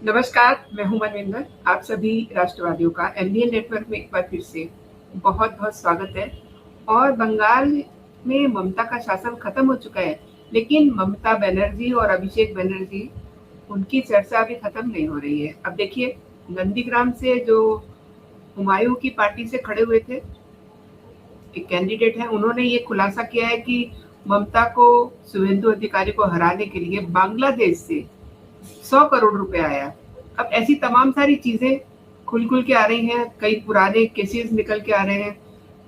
नमस्कार, मैं हूँ मनविंदर। आप सभी राष्ट्रवादियों का एमबीएन नेटवर्क में एक बार फिर से बहुत-बहुत स्वागत है। और बंगाल में ममता का शासन खत्म हो चुका है, लेकिन ममता बनर्जी और अभिषेक बनर्जी, उनकी चर्चा अभी खत्म नहीं हो रही है। अब देखिए, नंदीग्राम से जो हुमायूं की पार्टी से खड़े हुए थे, एक कैंडिडेट है, उन्होंने ये खुलासा किया है कि ममता को, शुभेंदु अधिकारी को हराने के लिए बांग्लादेश से 100 करोड़ रुपए आया। अब ऐसी तमाम सारी चीजें खुल के आ रही हैं, कई पुराने केसेस निकल के आ रहे हैं।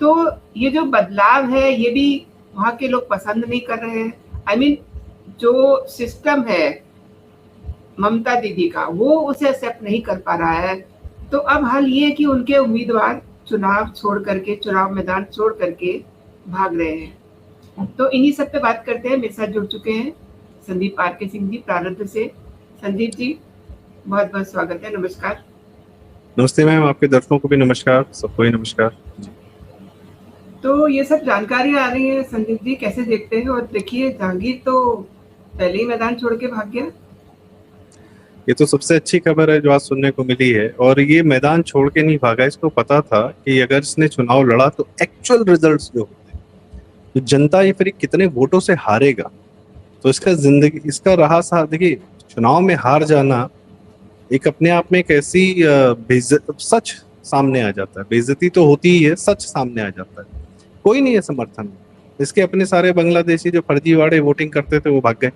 तो ये जो बदलाव है, ये भी वहाँ के लोग पसंद नहीं कर रहे हैं। आई मीन, जो सिस्टम है ममता दीदी का, वो उसे एक्सेप्ट नहीं कर पा रहा है। तो अब हाल ये है कि उनके उम्मीदवार चुनाव मैदान छोड़ करके भाग रहे हैं। तो इन्हीं सब पे बात करते हैं। मेरे साथ जुड़ चुके हैं संदीप आर के सिंह जी, प्रारब्ध से। संदीप जी, बहुत बहुत स्वागत है। नमस्कार। नमस्ते मैम, आपके दर्शकों को भी नमस्कार, सबको ही नमस्कार। तो ये सब जानकारियां आ रही हैं, संदीप जी कैसे देखते हैं? और देखिए, जहांगीर तो पहले ही मैदान छोड़ के भाग गया। ये तो सबसे अच्छी खबर है जो आज सुनने को मिली है। और ये मैदान छोड़ के नहीं भागा, इसको पता था कि अगर इसने चुनाव लड़ा तो एक्चुअल रिजल्ट्स जो होते हैं, तो जनता ये फिर कितने वोटों से हारेगा, तो इसका रहा सा। देखिए, चुनाव में हार जाना एक अपने आप में एक ऐसी सच सामने आ जाता है। बेइज्जती तो होती ही है, सच सामने आ जाता है। कोई नहीं है समर्थन में इसके। अपने सारे बांग्लादेशी जो फर्जीवाड़े वोटिंग करते थे वो भाग गए।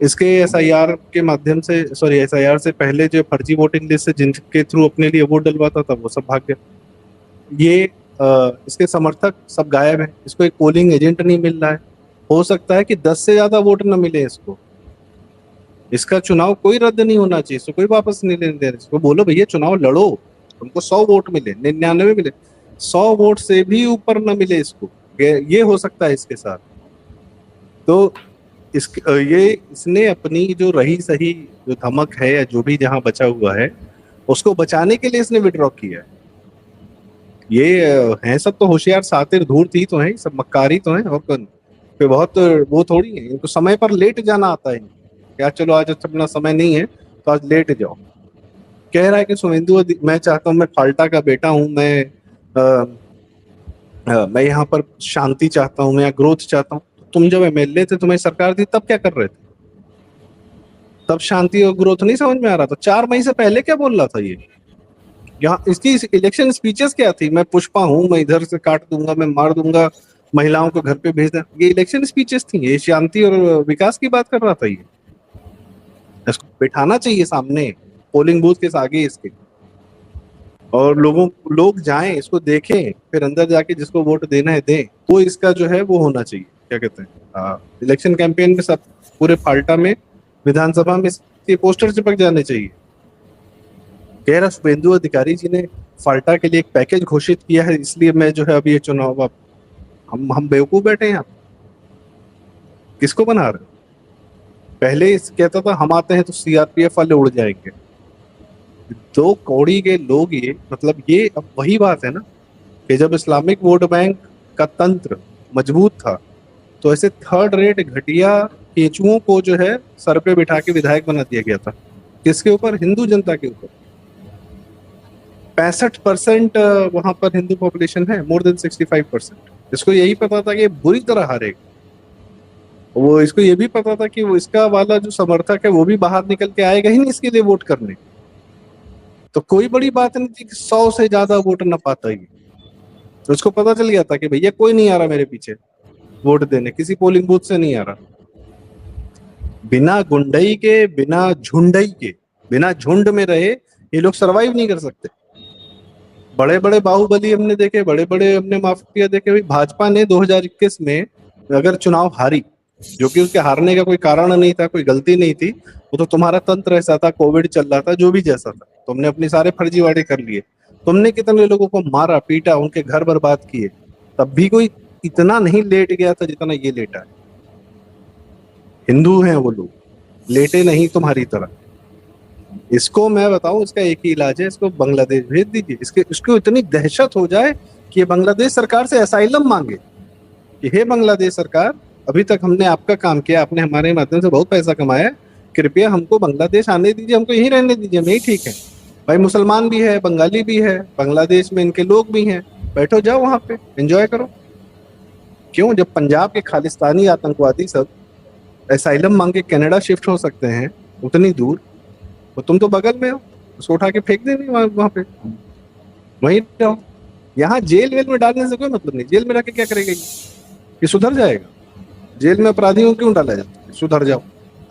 इसके एसआईआर के माध्यम से, सॉरी, एसआईआर से पहले जो फर्जी वोटिंग लिस्ट से जिनके थ्रू अपने लिए वोट डलवाता था वो सब भाग गए। ये इसके समर्थक सब गायब हैं। इसको एक पोलिंग एजेंट नहीं मिल रहा है। हो सकता है कि 10 से ज्यादा वोट न मिले इसको। इसका चुनाव कोई रद्द नहीं होना चाहिए, इसको कोई वापस नहीं लेने देना। इसको बोलो भैया चुनाव लड़ो, तुमको 100 वोट मिले, 99 मिले, 100 वोट से भी ऊपर न मिले इसको। ये हो सकता है इसके साथ। तो इसने अपनी जो रही सही जो धमक है या जो भी जहां बचा हुआ है, उसको बचाने के लिए इसने विड्रॉ किया है। ये हैं सब तो होशियार, सातिर धूर्त तो हैं, सब मक्कारी तो हैं। और कोई बहुत वो थोड़ी है। इनको समय पर लेट जाना आता है। क्या चलो आज अपना समय नहीं है तो आज लेट जाओ। कह रहा है कि शुभेंदु, मैं चाहता हूँ, मैं फाल्टा का बेटा हूँ, मैं यहाँ पर शांति चाहता हूँ, मैं ग्रोथ चाहता हूँ। तुम जब एमएलए थे, तुम्हें सरकार थी, तब क्या कर रहे थे? तब शांति और ग्रोथ नहीं समझ में आ रहा था? 4 मई से पहले क्या बोल रहा था ये? यहाँ इसकी इलेक्शन स्पीचेस क्या थी? मैं पुष्पा हूँ, मैं इधर से काट दूंगा, मैं मार दूंगा, महिलाओं को घर पे भेज दें। ये इलेक्शन स्पीचेस थी? ये शांति और विकास की बात कर रहा था? ये इसको बिठाना चाहिए सामने पोलिंग बूथ के आगे इसके, और लोग जाएं, इसको देखें, फिर अंदर जाके जिसको वोट देना है दें। तो इसका जो है वो होना चाहिए, क्या कहते हैं, इलेक्शन कैंपेन में सब पूरे फाल्टा में, विधानसभा में इसके पोस्टर चिपक जाने चाहिए। कह रहा शुभेंदु अधिकारी जी ने फाल्टा के लिए एक पैकेज घोषित किया है, इसलिए मैं जो है अभी ये चुनाव, अब हम बेवकूफ बैठे हैं। आप किसको बना रहे? पहले कहता था हम आते हैं तो सीआरपीएफ वाले उड़ जाएंगे। 2 कौड़ी के लोग ये, मतलब ये अब वही बात है ना कि जब इस्लामिक वोट बैंक का तंत्र मजबूत था, तो ऐसे थर्ड रेट घटिया केचुओं को जो है सर पे बिठा के विधायक बना दिया गया था। किसके ऊपर? हिंदू जनता के ऊपर। 65% वहां पर हिंदू पॉपुलेशन है, मोर देन 65%। इसको यही पता था कि ये बुरी तरह हारेगा। वो इसको ये भी पता था कि वो इसका वाला जो समर्थक है वो भी बाहर निकल के आएगा ही नहीं इसके लिए वोट करने। तो कोई बड़ी बात नहीं थी कि 100 से ज्यादा वोट न पाता ये। तो उसको पता चल गया था कि भैया कोई नहीं आ रहा मेरे पीछे वोट देने, किसी पोलिंग बूथ से नहीं आ रहा। बिना गुंडई के, बिना झुंडई के, बिना झुंड में रहे ये लोग सरवाइव नहीं कर सकते। बड़े बड़े बाहुबली हमने देखे, बड़े बड़े हमने माफिया देखे। भाई भाजपा ने 2021 में अगर चुनाव हारी, जो कि उसके हारने का कोई कारण नहीं था, कोई गलती नहीं थी, वो तो तुम्हारा तंत्र ऐसा था, कोविड चल रहा था, जो भी जैसा था, तुमने अपने सारे फर्जीवाड़े कर लिए। तुमने कितने लोगों को मारा, पीटा, उनके घर बर्बाद किए, तब भी कोई इतना नहीं लेट गया था जितना ये लेटा है। हिंदू हैं वो लोग, लेटे नहीं तुम्हारी तरह। इसको मैं बताऊं, इसका एक ही इलाज है, इसको बांग्लादेश भेज दीजिए। इसको इतनी दहशत हो जाए कि ये बांग्लादेश सरकार से असाइलम मांगे कि हे बांग्लादेश सरकार, अभी तक हमने आपका काम किया, आपने हमारे माध्यम से बहुत पैसा कमाया, कृपया हमको बांग्लादेश आने दीजिए, हमको यहीं रहने दीजिए, हम यही ठीक है। भाई मुसलमान भी है, बंगाली भी है, बांग्लादेश में इनके लोग भी हैं, बैठो जाओ वहां पे एंजॉय करो। क्यों, जब पंजाब के खालिस्तानी आतंकवादी सब एसाइलम मांग के कनाडा शिफ्ट हो सकते हैं उतनी दूर, तो तुम तो बगल में हो, उसको उठा के फेंक देंगे वहां पे, वहीं रहो। यहाँ जेल वेल में डालने से कोई मतलब नहीं। जेल में रह के क्या करेगा ये सुधर जाएगा? जेल में अपराधियों को क्यों डाला जाता है? सुधर जाओ।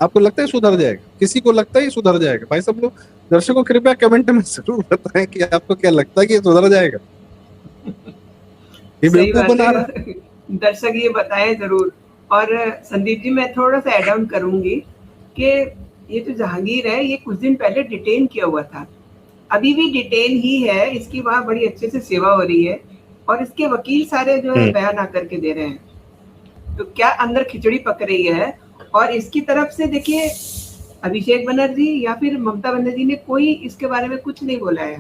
आपको लगता है सुधर जाएगा? किसी को लगता है ये सुधर जाएगा? भाई सब लोग दर्शकों कृपया कमेंट में जरूर बताएं कि आपको क्या लगता है कि ये सुधर जाएगा। ये सही बेवकूफ बात बना रहा है, दर्शक ये बताएं जरूर। और संदीप जी, मैं थोड़ा सा ऐड ऑन करूंगी कि ये जो जहांगीर है, ये कुछ दिन पहले डिटेन किया हुआ था, अभी भी डिटेन ही है, इसकी वहाँ बड़ी अच्छे से सेवा हो रही है, और इसके वकील सारे जो है बयान आकर के दे रहे हैं। तो क्या अंदर खिचड़ी पक रही है। और इसकी तरफ से देखिए, अभिषेक बनर्जी या फिर ममता बनर्जी ने कोई इसके बारे में कुछ नहीं बोला है।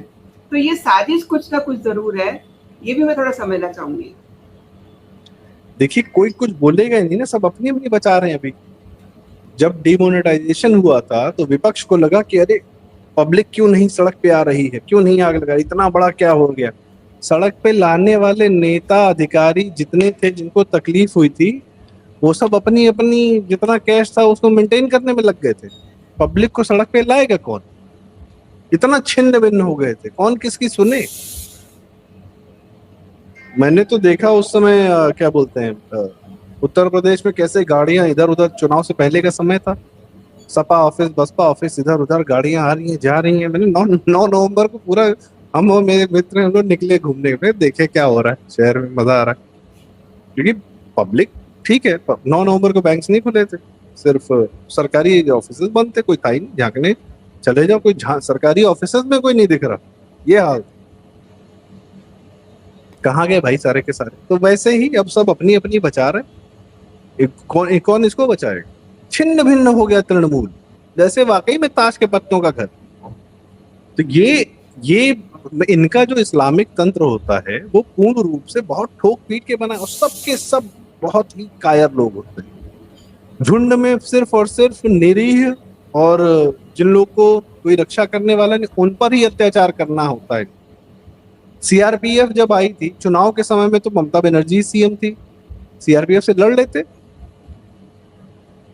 तो ये साजिश कुछ ना कुछ जरूर है, ये भी मैं थोड़ा समझना चाहूंगी। देखिए कोई कुछ बोलेगा ही नहीं ना, सब अपनी अपनी बचा रहे हैं। अभी जब डिमोनेटाइजेशन हुआ था तो विपक्ष को लगा कि अरे पब्लिक क्यों नहीं सड़क पे आ रही है, क्यों नहीं आग लगा, इतना बड़ा क्या हो गया। सड़क पे लाने वाले नेता अधिकारी जितने थे जिनको तकलीफ हुई थी, वो सब अपनी अपनी जितना कैश था उसको मेंटेन करने में लग गए थे। पब्लिक को सड़क पे लाएगा कौन? इतना छिन्न भिन्न हो गए थे, कौन किसकी सुने। मैंने तो देखा उस समय क्या बोलते हैं, उत्तर प्रदेश में कैसे गाड़ियां इधर उधर, चुनाव से पहले का समय था, सपा ऑफिस बसपा ऑफिस इधर उधर गाड़ियां आ रही हैं जा रही हैं। मैंने 9 नवंबर को पूरा हम और मेरे मित्र हम लोग निकले घूमने पे, देखे क्या हो रहा है शहर में, मजा आ रहा है। क्योंकि पब्लिक ठीक है, 9 नवंबर को बैंक नहीं खुले थे, सिर्फ सरकारी ऑफिस बंद थे, कोई था ही नहीं झांकने। चले जाओ, कोई सरकारी ऑफिस में कोई नहीं दिख रहा, ये हाल। कहाँ गए भाई सारे के सारे? तो वैसे ही अब सब अपनी अपनी बचा रहे। कौन इसको बचाएगा? छिन्न भिन्न हो गया तृणमूल, जैसे वाकई में ताश के पत्तों का घर। तो ये इनका जो इस्लामिक तंत्र होता है वो पूर्ण रूप से बहुत ठोक पीट के बना, और सबके सब बहुत ही कायर लोग होते हैं। झुंड में सिर्फ और सिर्फ निरीह और जिन लोग को कोई रक्षा करने वाला नहीं, उन पर ही अत्याचार करना होता है। सीआरपीएफ जब आई थी चुनाव के समय में, तो ममता बनर्जी सीएम थी, सीआरपीएफ से लड़ लेते।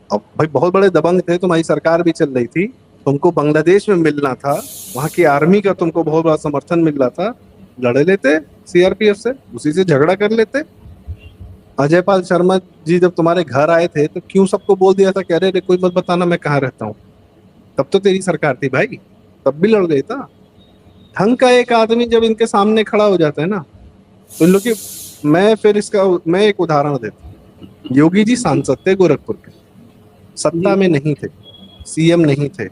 अब भाई बहुत बड़े दबंग थे, तुम्हारी सरकार भी चल रही थी, तुमको बांग्लादेश में मिलना था, वहां की आर्मी का तुमको बहुत बड़ा समर्थन मिल रहा था, लड़ लेते सीआरपीएफ से, उसी से झगड़ा कर लेते। अजय पाल शर्मा जी जब तुम्हारे घर आए थे तो क्यों सबको बोल दिया था कि अरे कोई मत बताना मैं कहाँ रहता हूँ? तब तो तेरी सरकार थी भाई, तब भी लड़ लेता। ढंग का एक आदमी जब इनके सामने खड़ा हो जाता है ना, तो इन लोग की मैं एक उदाहरण देता हूँ। योगी जी सांसद थे गोरखपुर के, सत्ता में नहीं थे, सीएम नहीं थे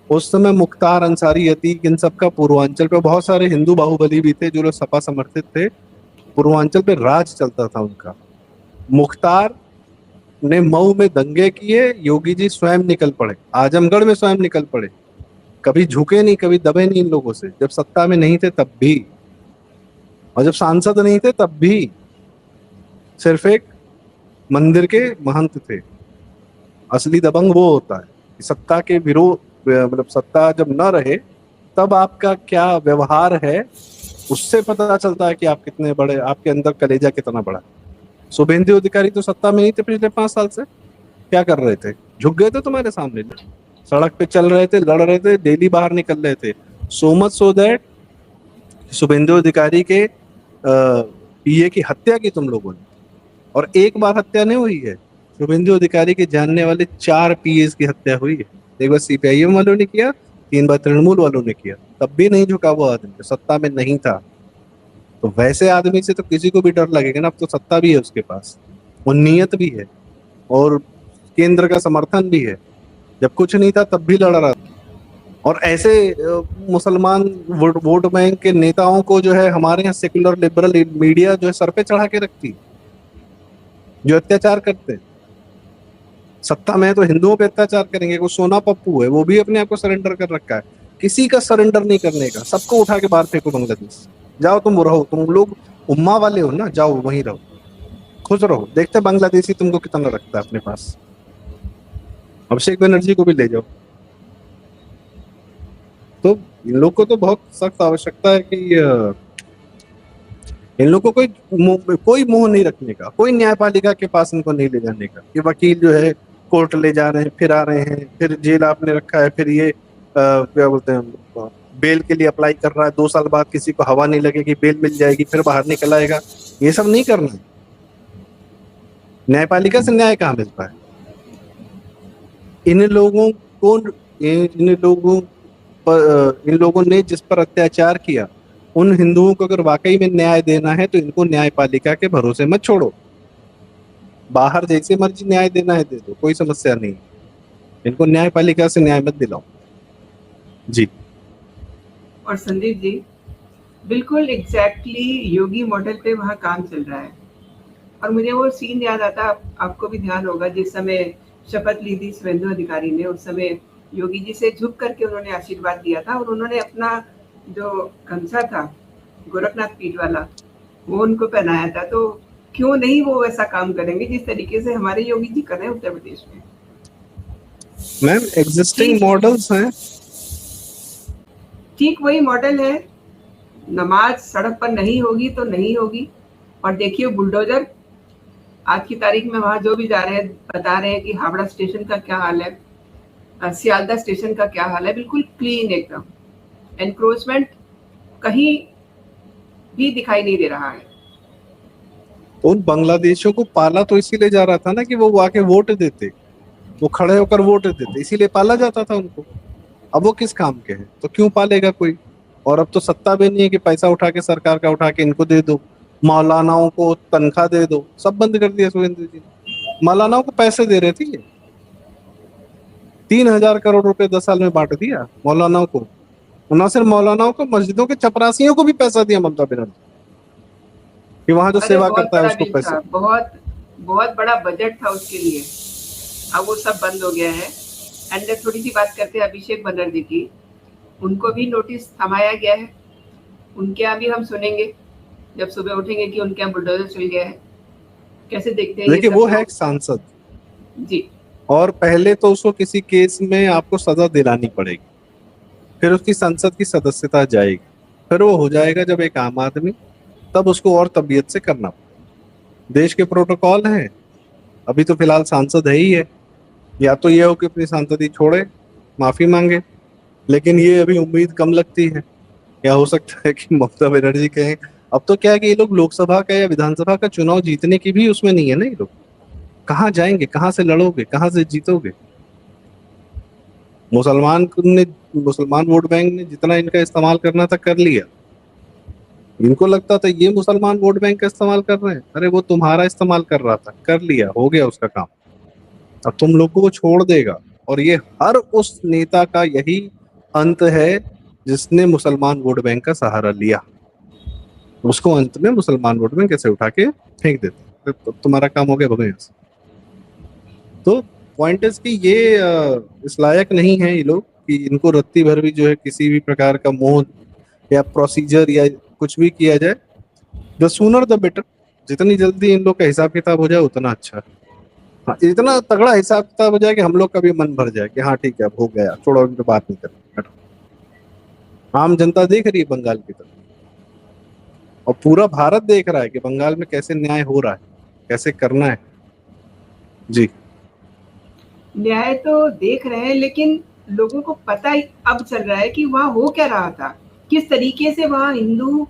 उस समय। मुख्तार अंसारी, अतीक, इन सब का पूर्वांचल पे बहुत सारे हिंदू बाहुबली भी थे जो लोग सपा समर्थित थे, पूर्वांचल पे राज चलता था उनका। मुख्तार ने मऊ में दंगे किए, योगी जी स्वयं निकल पड़े, आजमगढ़ में स्वयं निकल पड़े, कभी झुके नहीं, कभी दबे नहीं इन लोगों से। जब सत्ता में नहीं थे तब भी, और जब सांसद नहीं थे तब भी, सिर्फ एक मंदिर के महंत थे। असली दबंग वो होता है सत्ता के विरोध, मतलब सत्ता जब न रहे तब आपका क्या व्यवहार है उससे पता चलता है कि आप कितने बड़े, आपके अंदर कलेजा कितना बड़ा। शुभेंदु अधिकारी तो सत्ता में नहीं थे पिछले 5 साल से, क्या कर रहे थे? झुक गए थे तुम्हारे सामने, सड़क पे चल रहे थे, लड़ रहे थे, डेली बाहर निकल रहे थे। So much so that Suvendu Adhikari के पीए की हत्या की तुम लोगों ने, और एक बार हत्या नहीं हुई है, शुभेंदु अधिकारी के जानने वाले 4 पीएस की हत्या हुई है। एक बार सीपीआईएम वालों ने किया, 3 बार तृणमूल वालों ने किया, तब भी नहीं झुका वो आदमी, सत्ता में नहीं था। तो वैसे आदमी से तो किसी को भी डर लगेगा ना। अब तो सत्ता भी है उसके पास, और नियत भी है, और केंद्र का समर्थन भी है। जब कुछ नहीं था तब भी लड़ रहा था। और ऐसे मुसलमान वोट बैंक के नेताओं को जो है हमारे यहाँ सेकुलर लिबरल मीडिया जो है सर पे चढ़ा के रखती, जो अत्याचार करते हैं। सत्ता में है तो हिंदुओं पे अत्याचार करेंगे। वो सोना पप्पू है, वो भी अपने आप को सरेंडर कर रखा है। किसी का सरेंडर नहीं करने का, सबको उठा के बाहर फेंको बांग्लादेश। जाओ तुम रहो, तुम लोग उम्मा वाले हो ना, जाओ वहीं रहो, खुश रहो, देखते बांग्लादेशी तुमको कितना रखता है अपने पास। अभिषेक बनर्जी को भी ले जाओ। तो इन लोग को तो बहुत सख्त आवश्यकता है कि इन लोग को कोई मोह नहीं रखने का, कोई न्यायपालिका के पास इनको नहीं ले जाने का। ये वकील जो है कोर्ट ले जा रहे हैं, फिर आ रहे हैं, फिर जेल आपने रखा है, फिर ये क्या बोलते हैं बेल के लिए अप्लाई कर रहा है, 2 साल बाद किसी को हवा नहीं लगेगी, बेल मिल जाएगी, फिर बाहर निकल आएगा। ये सब नहीं करना है। न्यायपालिका से न्याय कहाँ मिलता है? इन लोगों को इन लोगों ने जिस पर अत्याचार किया, उन हिंदुओं को अगर वाकई में न्याय देना है तो इनको न्यायपालिका के भरोसे मत छोड़ो। बाहर जैसे मर्जी न्याय देना है दे दो, कोई समस्या नहीं। इनको न्यायपालिका से न्याय मत दिलाओ। जी। और संदीप जी, बिल्कुल एग्जैक्टली योगी मॉडल पे वहाँ काम चल रहा है। और मुझे वो सीन याद आता, आपको भी ध्यान होगा, जिस समय शपथ ली थी शुभेंदु अधिकारी ने, उस समय योगी जी से झुक करके उन्होंने आशीर्वाद दिया था और उन्होंने अपना जो गमछा था गोरखनाथ पीठ वाला वो उनको पहनाया था। तो क्यों नहीं वो वैसा काम करेंगे जिस तरीके से हमारे योगी जी कर रहे हैं उत्तर प्रदेश में। मैम एग्जिस्टिंग मॉडल्स हैं, ठीक वही मॉडल है। नमाज सड़क पर नहीं होगी तो नहीं होगी। और देखिए बुलडोजर, आज की तारीख में वहां जो भी जा रहे हैं बता रहे हैं कि हावड़ा स्टेशन का क्या हाल है, सियालदा स्टेशन का क्या हाल है, बिल्कुल क्लीन एकदम। एनक्रोचमेंट कहीं भी दिखाई नहीं दे रहा है। उन बांग्लादेशियों को पाला तो इसीलिए जा रहा था ना कि वो आके वोट देते, वो खड़े होकर वोट देते, इसीलिए पाला जाता था उनको। अब वो किस काम के हैं, तो क्यों पालेगा कोई? और अब तो सत्ता भी नहीं है कि पैसा उठा के सरकार का उठा के इनको दे दो, मौलानाओं को तनख्वाह दे दो। सब बंद कर दिया सुरेंद्र जी ने। मौलानाओं को पैसे दे रहे थे, ये 3,000 करोड़ रुपए 10 साल में बांट दिया मौलानाओं को। ना सिर्फ मौलानाओं को, मस्जिदों के चपरासियों को भी पैसा दिया ममता बनर्जी कि वहां जो सेवा करता है उसको पैसा। बहुत बहुत बड़ा बजट था उसके लिए। अब वो सब बंद हो गया है। एंड थोड़ी सी बात करते हैं अभिषेक बनर्जी की। उनको भी नोटिस थमाया गया है। उनके यहाँ भी हम सुनेंगे जब सुबह उठेंगे कि उनके यहाँ बुलडोजर चल गया है। कैसे देखते हैं? देखिए वो है एक सांसद जी, और पहले तो उसको किसी केस में आपको सजा दिलानी पड़ेगी, फिर उसकी संसद की सदस्यता जाएगी, फिर वो हो जाएगा जब एक आम आदमी, तब उसको और तबीयत से करना पड़ेगा। देश के प्रोटोकॉल हैं। अभी तो फिलहाल सांसद है ही है, या तो ये हो कि अपनी सांसदी छोड़े, माफी मांगे, लेकिन ये अभी उम्मीद कम लगती है। क्या हो सकता है कि ममता बनर्जी कहें। अब तो क्या है कि ये लोग लोकसभा का या विधानसभा का चुनाव जीतने की भी उसमें नहीं है ना। ये लोग कहाँ जाएंगे, कहाँ से लड़ोगे, कहाँ से जीतोगे? मुसलमान वोट बैंक ने जितना इनका इस्तेमाल करना था कर लिया। इनको लगता था ये मुसलमान वोट बैंक का इस्तेमाल कर रहे हैं, अरे वो तुम्हारा इस्तेमाल कर रहा था, कर लिया, हो गया उसका काम। अब तुम लोगों को छोड़ देगा। और ये हर उस नेता का यही अंत है जिसने मुसलमान वोट बैंक का सहारा लिया। उसको अंत में मुसलमान वोट बैंक कैसे उठा के फेंक देते, तो तुम्हारा काम हो गया, भगो यहाँ से। तो पॉइंट इज कि ये इस लायक नहीं है ये लोग कि इनको रत्ती भर भी जो है किसी भी प्रकार का मोह या प्रोसीजर या कुछ भी किया जाए। The sooner the better. जितनी जल्दी इन लोग का हिसाब किताब हो जाए उतना अच्छा। हाँ, इतना तगड़ा हिसाब किताब हो जाए कि हम लोग का भी मन भर जाए कि हाँ ठीक है अब हो गया, छोड़ो, इनसे बात नहीं करनी। आम जनता देख रही है बंगाल की तरफ, और पूरा भारत देख रहा है कि बंगाल में कैसे न्याय हो रहा है, कैसे करना है। जी, न्याय तो देख रहे हैं, लेकिन लोगों को पता ही अब चल रहा है कि वहाँ हो क्या रहा था, किस तरीके से वहाँ हिंदू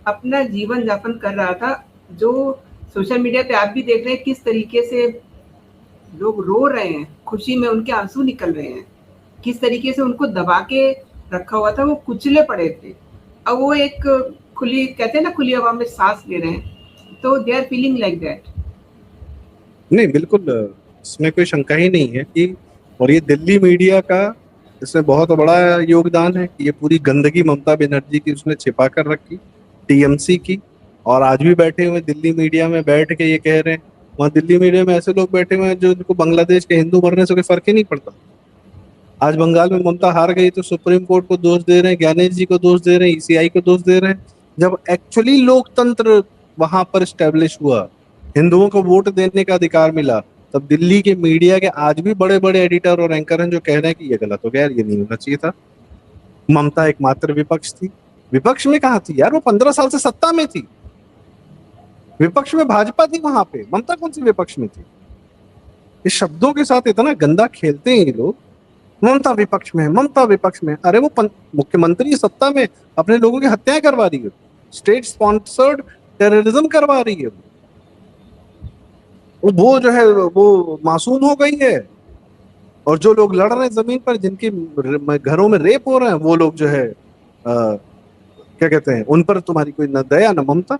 अपना जीवन यापन कर रहा था। जो सोशल मीडिया पे आप भी देख रहे हैं किस तरीके से लोग रो रहे हैं, खुशी में उनके आंसू निकल रहे हैं, किस तरीके से उनको दबा के रखा हुआ था, वो कुचले पड़े थे। अब वो एक खुली, कहते हैं ना, खुली हवा में सांस ले रहे हैं। तो they are feeling like that. नहीं बिल्कुल, इसमें कोई शंका ही नहीं है कि, और ये दिल्ली मीडिया का इसमें बहुत बड़ा योगदान है कि ये पूरी गंदगी ममता बनर्जी की उसने छिपा कर रखी, टीएमसी की। और आज भी बैठे हुए दिल्ली मीडिया में बैठ के ये कह रहे हैं, वहाँ दिल्ली मीडिया में ऐसे लोग बैठे हुए हैं जो इनको बांग्लादेश के हिंदू मरने से कोई फर्क ही नहीं पड़ता। आज बंगाल में ममता हार गई तो सुप्रीम कोर्ट को दोष दे रहे हैं, ज्ञानेश जी को दोष दे रहे हैं, ईसीआई को दोष दे रहे हैं, जब एक्चुअली लोकतंत्र वहां पर स्टैब्लिश हुआ, हिंदुओं को वोट देने का अधिकार मिला, तब दिल्ली के मीडिया के आज भी बड़े बड़े एडिटर और एंकर हैं जो कह रहे हैं कि ये गलत हो गया यार, ये नहीं होना चाहिए था। ममता एकमात्र विपक्ष थी। विपक्ष में कहाँ थी यार, वो 15 साल से सत्ता में थी। विपक्ष में भाजपा थी, वहां पे ममता कौन सी विपक्ष में थी? इस शब्दों के साथ इतना गंदा खेलते हैं ये लोग। ममता विपक्ष में है, ममता विपक्ष में। अरे वो मुख्यमंत्री सत्ता में अपने लोगों की हत्याएं करवा रही है, स्टेट स्पॉन्सर्ड टेररिज्म करवा रही है। वो जो है वो मासूम हो गई है, और जो लोग लड़ रहे हैं जमीन पर, जिनके घरों में रेप हो रहे हैं, वो लोग जो है क्या कहते हैं, उन पर तुम्हारी कोई न दया न ममता।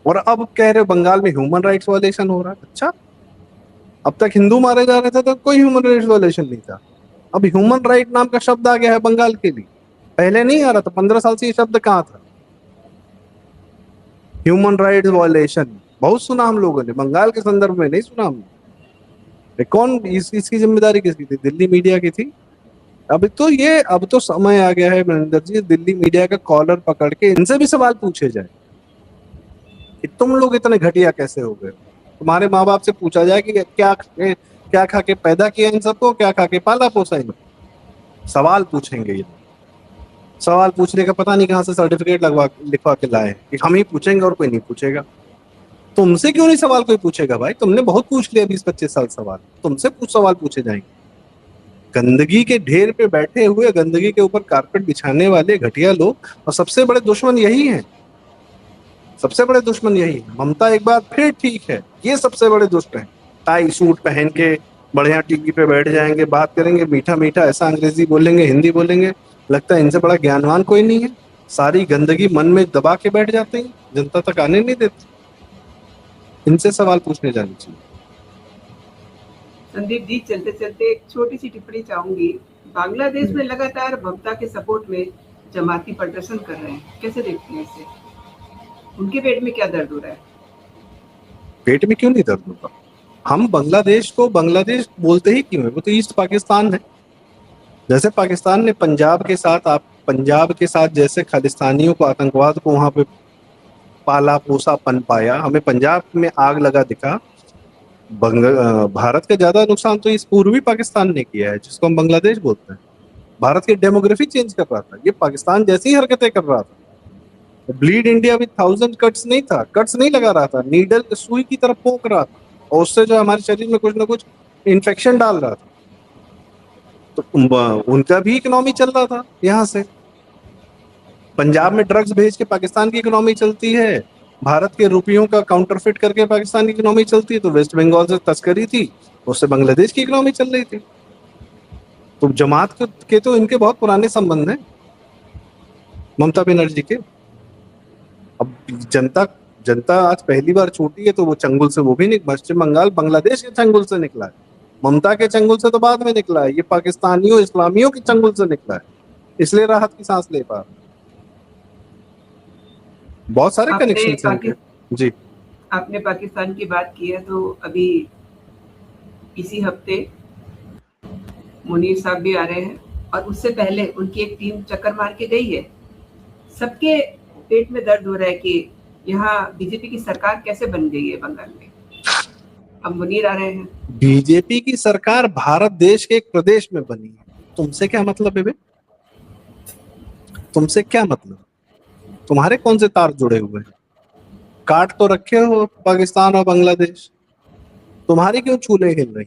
और अब कह रहे हो बंगाल में ह्यूमन राइट्स वायलेशन हो रहा है। अच्छा, अब तक हिंदू मारे जा रहे थे तो कोई ह्यूमन राइट्स वायलेशन नहीं था। अब ह्यूमन राइट नाम का शब्द आ गया है बंगाल के लिए, पहले नहीं आ रहा था। 15 साल से ये शब्द कहाँ था? ह्यूमन राइट्स वायलेशन बहुत सुना हम लोगों ने, बंगाल के संदर्भ में नहीं सुना हमने। कौन इसकी जिम्मेदारी किसकी थी? दिल्ली मीडिया की थी। अब तो समय आ गया है मनिंदर जी, दिल्ली मीडिया का कॉलर पकड़ के इनसे भी सवाल पूछे जाए कि तुम लोग इतने घटिया कैसे हो गए। तुम्हारे माँ बाप से पूछा जाए कि क्या खा के पैदा किया इन सबको, क्या खा के पाला पोसा इनको। सवाल पूछेंगे ये, सवाल पूछने का पता नहीं कहाँ से सर्टिफिकेट लिखवा के लाए कि हम ही पूछेंगे और कोई नहीं पूछेगा। तुमसे क्यों नहीं सवाल कोई पूछेगा भाई? तुमने बहुत पूछ लिया 20-25 साल सवाल, तुमसे सवाल पूछे जाएंगे। गंदगी के ढेर पे बैठे हुए, गंदगी के ऊपर कारपेट बिछाने वाले घटिया लोग, और सबसे बड़े दुश्मन यही है, सबसे बड़े दुश्मन यही है। ममता एक बार फिर ठीक है, ये सबसे बड़े दुष्ट हैं। टाई सूट पहन के बढ़िया टीवी पे बैठ जाएंगे, बात करेंगे मीठा मीठा, ऐसा अंग्रेजी बोलेंगे, हिंदी बोलेंगे, लगता है इनसे बड़ा ज्ञानवान कोई नहीं है। सारी गंदगी मन में दबा के बैठ जाते हैं, जनता तक आने नहीं देते। इनसे सवाल पूछने जाने चाहिए। संदीप जी, चलते चलते एक छोटी सी टिप्पणी चाहूंगी। बांग्लादेश में लगातार ममता के सपोर्ट में जमाती प्रदर्शन कर रहे हैं, कैसे देखते हैं इसे? उनके पेट में क्या दर्द हो रहा है? पेट में क्यों नहीं दर्द होगा? हम बांग्लादेश को बांग्लादेश बोलते ही क्यों है? वो तो ईस्ट पाकिस्तान है। जैसे पाकिस्तान ने पंजाब के साथ जैसे खालिस्तानियों को, आतंकवाद को वहां पे पाला पोसा पनपाया, हमें पंजाब में आग लगा दिखा। भारत का ज्यादा नुकसान तो इस पूर्वी पाकिस्तान ने किया है, जिसको हम बांग्लादेश बोलते हैं। भारत की डेमोग्राफी चेंज कर रहा था, ये पाकिस्तान जैसी हरकतें कर रहा था। ब्लीड इंडिया विद 1000 कट्स नहीं था, कट्स नहीं लगा रहा था, नीडल सुई की तरफ पोंक रहा था, और उससे जो हमारे शरीर में कुछ ना कुछ इन्फेक्शन डाल रहा था। तो उनका भी इकोनॉमी चल रहा था। यहाँ से पंजाब में ड्रग्स भेज के पाकिस्तान की इकोनॉमी चलती है, भारत के रुपयों का काउंटरफिट करके पाकिस्तान की इकोनॉमी चलती है। तो वेस्ट बंगाल से तस्करी थी, उससे बांग्लादेश की इकोनॉमी चल रही थी। तो जमात के तो इनके बहुत पुराने संबंध हैं ममता बनर्जी के। अब जनता आज पहली बार छूटी है, तो वो चंगुल से वो भी नहीं, पश्चिम बंगाल बांग्लादेश के चंगुल से निकला है, ममता के चंगुल से तो बाद में निकला है। ये पाकिस्तानियों इस्लामियों के चंगुल से निकला है, इसलिए राहत की सांस ले पा। बहुत सारे कनेक्शन हैं जी। आपने पाकिस्तान की बात की है, तो अभी इसी हफ्ते मुनीर साहब भी आ रहे हैं, और उससे पहले उनकी एक टीम चक्कर मार के गई है। सबके पेट में दर्द हो रहा है कि यहाँ बीजेपी की सरकार कैसे बन गई है बंगाल में। अब मुनीर आ रहे हैं। बीजेपी की सरकार भारत देश के एक प्रदेश में बनी है, तुमसे क्या मतलब है बे? तुमसे क्या मतलब? तुम्हारे कौन से तार जुड़े हुए हैं? काट तो रखे हो पाकिस्तान और बांग्लादेश, तुम्हारी क्यों चूल्हे हिल रही?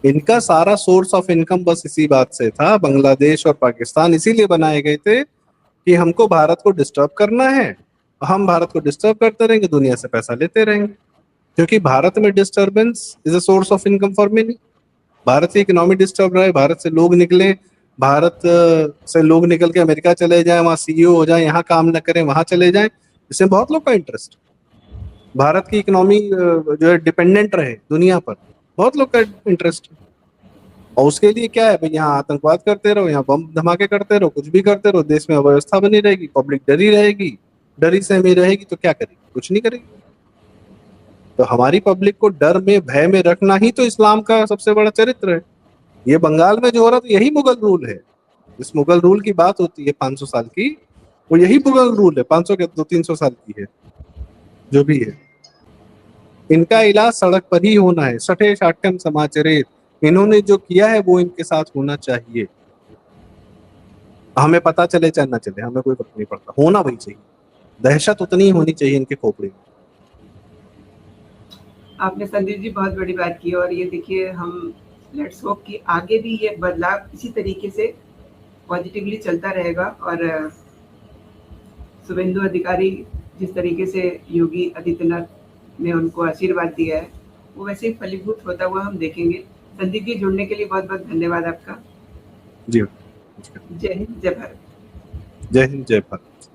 इनका सारा सोर्स ऑफ इनकम बस इसी बात से था। बांग्लादेश और पाकिस्तान इसीलिए बनाए गए थे कि हमको भारत को डिस्टर्ब करना है, हम भारत को डिस्टर्ब करते रहेंगे, दुनिया से पैसा लेते रहेंगे, क्योंकि भारत में disturbance is a source of income for many. Bharat की इकोनॉमी डिस्टर्ब रहे, भारत से लोग निकले, भारत से लोग निकल के अमेरिका चले जाएं, वहाँ सीईओ हो जाएं, यहाँ काम न करें, वहां चले जाएं, इसमें बहुत लोग का इंटरेस्ट। भारत की इकोनॉमी जो है डिपेंडेंट रहे दुनिया पर, बहुत लोग का इंटरेस्ट। और उसके लिए क्या है भाई, यहाँ आतंकवाद करते रहो, यहाँ बम धमाके करते रहो, कुछ भी करते रहो, देश में अव्यवस्था बनी रहेगी, पब्लिक डरी रहेगी, डरी सहमी रहेगी, तो क्या करेगी? कुछ नहीं करेगी। तो हमारी पब्लिक को डर में, भय में रखना ही तो इस्लाम का सबसे बड़ा चरित्र है। ये बंगाल में जो हो रहा था, यही मुगल रूल है। इस मुगल रूल की बात होती है 500 साल की, वो यही मुगल रूल है, 500 के 200-300 साल की है, जो भी है। इनका इलाज सड़क पर ही होना है। सठे साठ्यम समाचरेत, इन्होंने जो किया है वो इनके साथ होना चाहिए। हमें पता चले चाहे ना चले, हमें कोई फर्क नहीं पड़ता, होना वही चाहिए। दहशत उतनी ही होनी चाहिए इनके खोपड़ी में। आपने संदीप जी बहुत बड़ी बात की, और ये देखिए हम लेट्स होप कि आगे भी ये बदलाव इसी तरीके से पॉजिटिवली चलता रहेगा, और शुभेंदु अधिकारी जिस तरीके से योगी आदित्यनाथ ने उनको आशीर्वाद दिया है वो वैसे ही फलीभूत होता हुआ हम देखेंगे। संदीप जी, जुड़ने के लिए बहुत बहुत धन्यवाद आपका। जी, जय हिंद, जय भारत। जय हिंद, जय भारत।